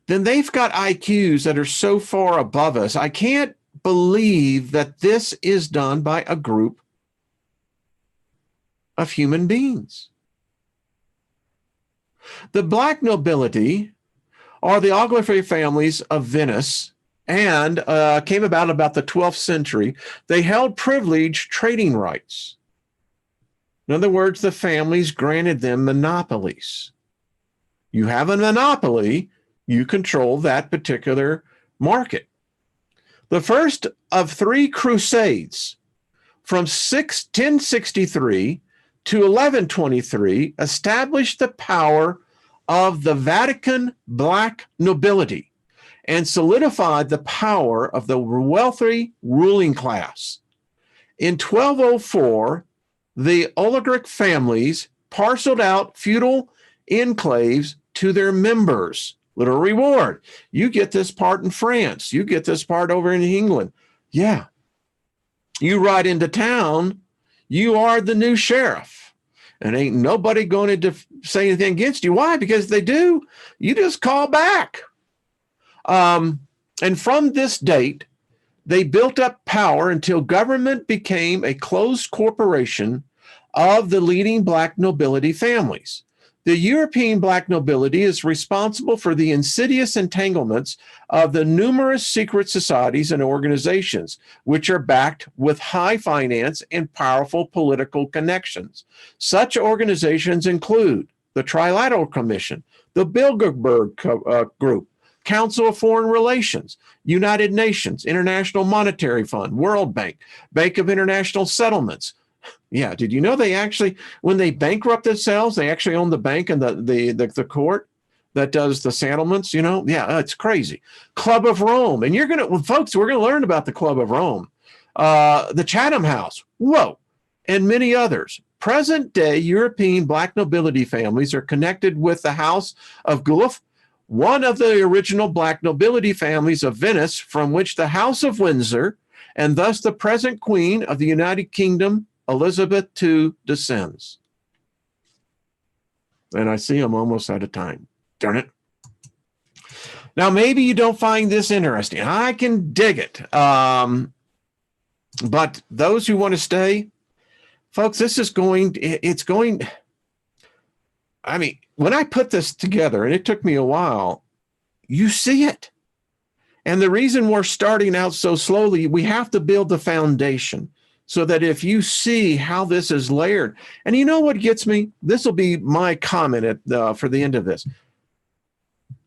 then they've got IQs that are so far above us. I can't believe that this is done by a group of human beings. The Black nobility are the oligarchy families of Venice and came about the 12th century. They held privileged trading rights. In other words, the families granted them monopolies. You have a monopoly, you control that particular market. The first of three crusades from 1063 to 1123 established the power of the Vatican black nobility and solidified the power of the wealthy ruling class. In 1204, the oligarch families parceled out feudal enclaves to their members. Little reward. You get this part in France. You get this part over in England. Yeah. You ride into town, you are the new sheriff. And ain't nobody going to say anything against you. Why? Because if they do, you just call back. And from this date, they built up power until government became a closed corporation of the leading black nobility families. The European black nobility is responsible for the insidious entanglements of the numerous secret societies and organizations, which are backed with high finance and powerful political connections. Such organizations include the Trilateral Commission, the Bilderberg Group, Council of Foreign Relations, United Nations, International Monetary Fund, World Bank, Bank of International Settlements. Yeah, did you know they actually, when they bankrupt themselves, they actually own the bank and the court that does the settlements, you know? Yeah, it's crazy. Club of Rome. And you're going to, folks, we're going to learn about the Club of Rome. The Chatham House. Whoa. And many others. Present day European black nobility families are connected with the House of Guelph, one of the original black nobility families of Venice, from which the House of Windsor, and thus the present Queen of the United Kingdom, Elizabeth II, descends. And I see I'm almost out of time. Darn it. Now, maybe you don't find this interesting. I can dig it. But those who want to stay, folks, this is going, I mean, when I put this together, and it took me a while, you see it. And the reason we're starting out so slowly, we have to build the foundation so that if you see how this is layered, and you know what gets me? This will be my comment for the end of this.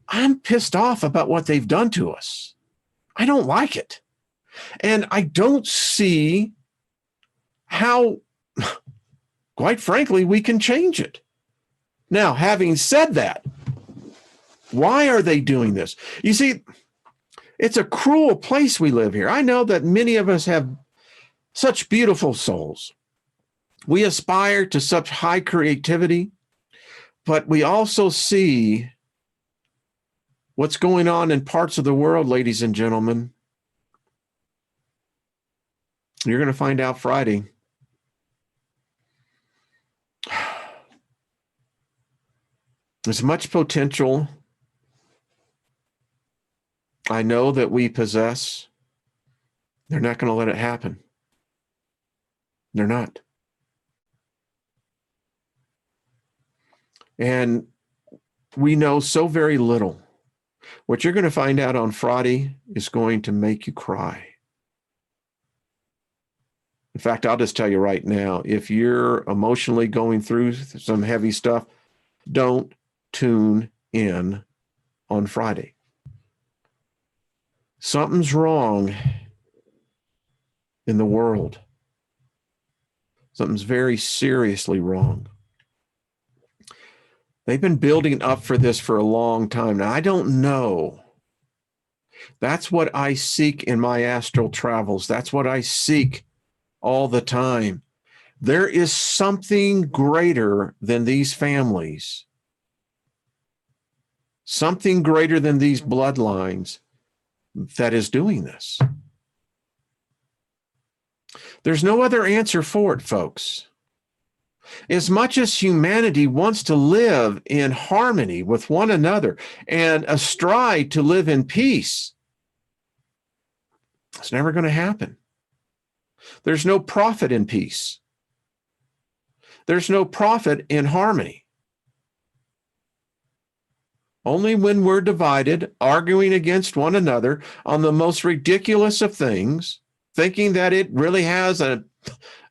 I'm pissed off about what they've done to us. I don't like it. And I don't see how, quite frankly, we can change it. Now, having said that, why are they doing this? You see, it's a cruel place we live here. I know that many of us have such beautiful souls. We aspire to such high creativity, but we also see what's going on in parts of the world, ladies and gentlemen. You're going to find out Friday. There's much potential I know that we possess. They're not going to let it happen. They're not. And we know so very little. What you're going to find out on Friday is going to make you cry. In fact, I'll just tell you right now, if you're emotionally going through some heavy stuff, don't tune in on Friday. Something's wrong in the world. Something's very seriously wrong. They've been building up for this for a long time. Now, I don't know. That's what I seek in my astral travels. That's what I seek all the time. There is something greater than these families, something greater than these bloodlines that is doing this. There's no other answer for it, folks. As much as humanity wants to live in harmony with one another and strive to live in peace, it's never going to happen. There's no profit in peace. There's no profit in harmony. Only when we're divided, arguing against one another on the most ridiculous of things, thinking that it really has a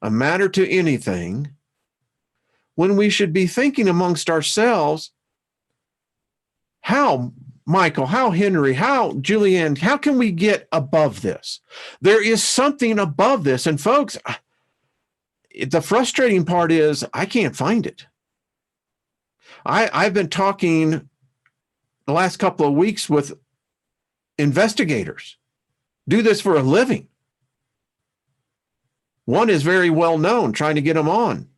matter to anything, when we should be thinking amongst ourselves, how, Michael, how, Henry, how, Julianne, how can we get above this? There is something above this. And folks, the frustrating part is I can't find it. I've been talking the last couple of weeks with investigators, do this for a living. One is very well known, trying to get him on.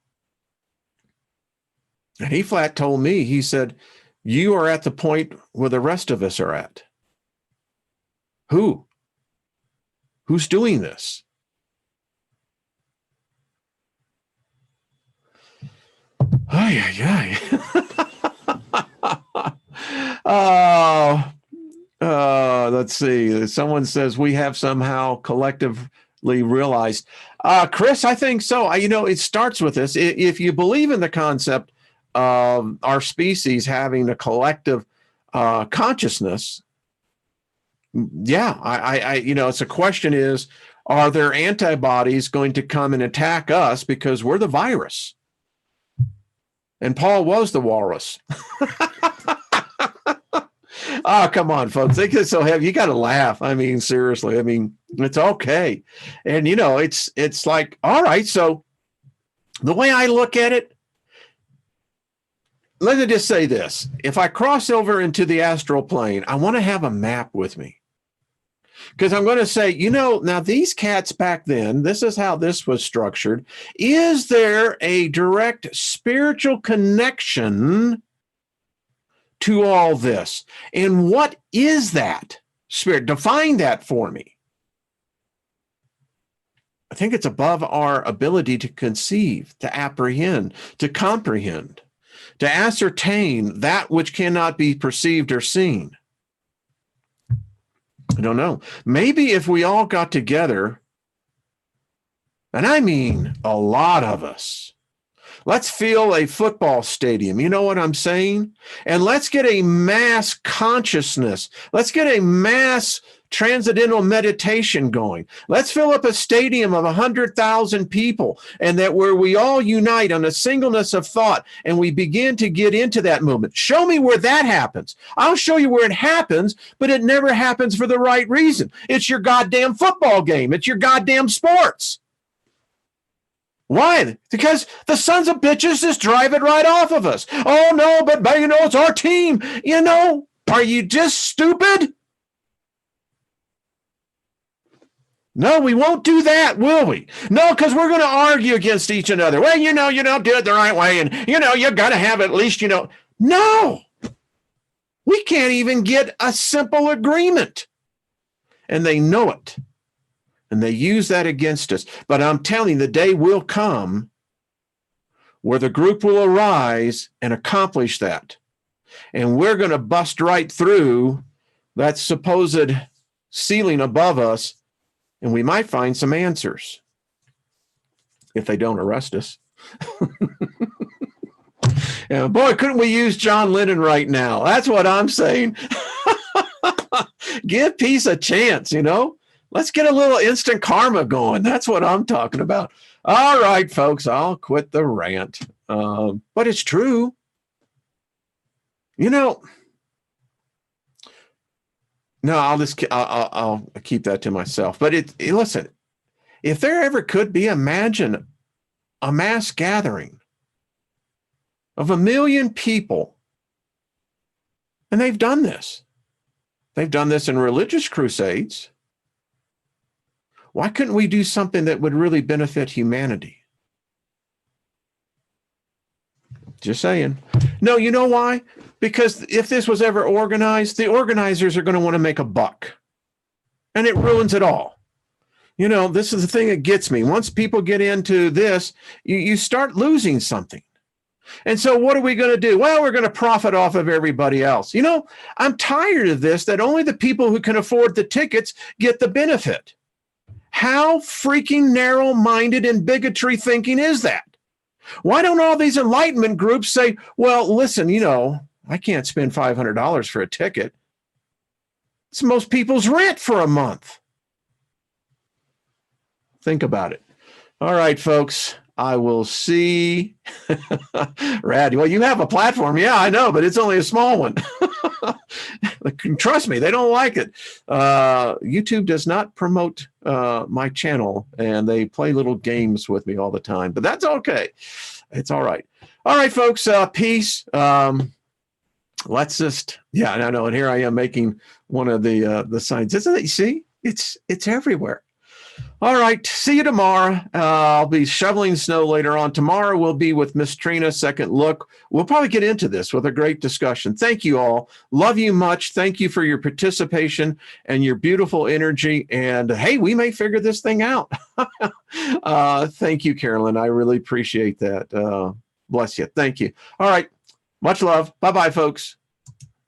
And he flat told me, he said, you are at the point where the rest of us are at. Who? Who's doing this? Ay, let's see. Someone says we have somehow collectively realized. Chris, I think so. It starts with this. If you believe in the concept of our species having a collective consciousness, yeah, it's a question is, are there antibodies going to come and attack us because we're the virus? And Paul was the walrus. Oh, come on, folks. They get so heavy. You got to laugh. I mean, seriously. I mean, it's okay. And, it's like, all right. So the way I look at it, let me just say this. If I cross over into the astral plane, I want to have a map with me. Because I'm going to say, now these cats back then, this is how this was structured. Is there a direct spiritual connection to all this? And what is that spirit? Define that for me. I think it's above our ability to conceive, to apprehend, to comprehend, to ascertain that which cannot be perceived or seen. I don't know. Maybe if we all got together, and I mean a lot of us, let's fill a football stadium. You know what I'm saying? And let's get a mass consciousness. Let's get a mass transcendental meditation going. Let's fill up a stadium of 100,000 people, and that where we all unite on a singleness of thought, and we begin to get into that movement. Show me where that happens. I'll show you where it happens, but it never happens for the right reason. It's your goddamn football game. It's your goddamn sports. Why? Because the sons of bitches just drive it right off of us. Oh, no, but it's our team. Are you just stupid? No, we won't do that, will we? No, because we're going to argue against each other. Well, you don't do it the right way, and, you got to have at least, No, we can't even get a simple agreement. And they know it. And they use that against us. But I'm telling you, the day will come where the group will arise and accomplish that. And we're going to bust right through that supposed ceiling above us, and we might find some answers if they don't arrest us. Yeah, boy, couldn't we use John Lennon right now? That's what I'm saying. Give peace a chance, Let's get a little instant karma going. That's what I'm talking about. All right, folks, I'll quit the rant. But it's true. No, I'll keep that to myself. But listen, if there ever could be, imagine a mass gathering of 1 million people, and they've done this. They've done this in religious crusades. Why couldn't we do something that would really benefit humanity? Just saying. No, you know why? Because if this was ever organized, the organizers are going to want to make a buck. And it ruins it all. This is the thing that gets me. Once people get into this, you start losing something. And so what are we going to do? Well, we're going to profit off of everybody else. I'm tired of this, that only the people who can afford the tickets get the benefit. How freaking narrow-minded and bigotry thinking is that? Why don't all these enlightenment groups say, well, listen, I can't spend $500 for a ticket. It's most people's rent for a month. Think about it. All right, folks. I will see. Rad. Well, you have a platform. Yeah, I know, but it's only a small one. Trust me, they don't like it. YouTube does not promote my channel, and they play little games with me all the time, but that's okay. It's all right. All right, folks, peace. Let's just, yeah, I know. And here I am making one of the signs. Isn't it? You see, it's everywhere. All right. See you tomorrow. I'll be shoveling snow later on. Tomorrow we'll be with Miss Trina, Second Look. We'll probably get into this with a great discussion. Thank you all. Love you much. Thank you for your participation and your beautiful energy. And hey, we may figure this thing out. Thank you, Carolyn. I really appreciate that. Bless you. Thank you. All right. Much love. Bye-bye, folks.